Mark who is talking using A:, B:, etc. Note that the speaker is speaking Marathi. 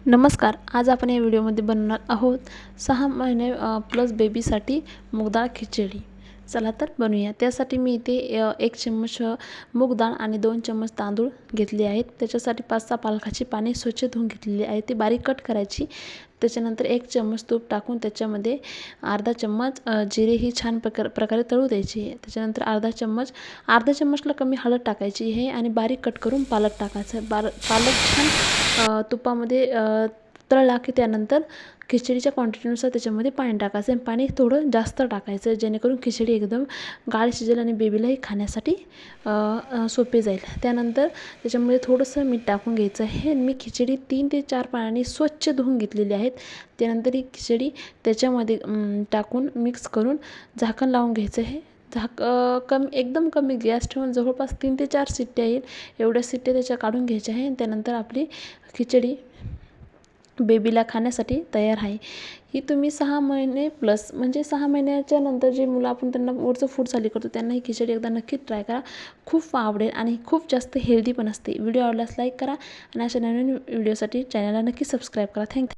A: नमस्कार. आज आपण या व्हिडिओमध्ये बनवणार आहोत 6 महिने प्लस बेबीसाठी मूग डाळ खिचडी. चला तर बनवूया. त्यासाठी मी इथे 1 चम्मच मूग डाळ आणि 2 चम्मच तांदूळ घेतले आहेत. त्याच्यासाठी 5-6 पालकाची पाने स्वच्छ धुवून घेतलेली आहेत. ती बारीक कट करायची. त्याच्यानंतर 1 चम्मच तूप टाकून त्याच्यामध्ये अर्धा चम्मच जिरे ही छान प्रकारे तळू द्यायची. त्याच्यानंतर अर्धा चम्मचला कमी हळद टाकायची आहे आणि बारीक कट करून पालक टाकायचं. पालक छान तुपामध्ये तळला की त्यानंतर खिचडीच्या क्वांटिटीनुसार त्याच्यामध्ये पाणी टाकायचं आणि पाणी थोडं जास्त टाकायचं जेणेकरून खिचडी एकदम गाळ शिजेल आणि बेबीलाही खाण्यासाठी सोपे जाईल. त्यानंतर त्याच्यामध्ये थोडंसं मीठ टाकून घ्यायचं आहे. मी खिचडी 3 ते 4 पाण्याने स्वच्छ धुवून घेतलेली आहेत. त्यानंतर ही खिचडी त्याच्यामध्ये टाकून मिक्स करून झाकण लावून घ्यायचं आहे. एकदम कमी गॅस ठेवून जवळपास 3 ते 4 शिट्ट्या येईल एवढ्या शिट्ट्या त्याच्या काढून घ्यायच्या आहे. त्यानंतर आपली खिचडी बेबीला खाण्यासाठी तयार आहे. ही तुम्ही 6 महिने प्लस म्हणजे 6 महिन्याच्या नंतर जे मुलं आपण त्यांना वरचं फूड चालू करतो त्यांना ही खिचडी एकदा नक्की ट्राय करा. खूप आवडेल आणि खूप जास्त हेल्दी पण असते. व्हिडिओ आवडल्यास लाईक करा आणि अशा नवीन व्हिडिओसाठी चॅनलला नक्की सबस्क्राईब करा. थँक्यू.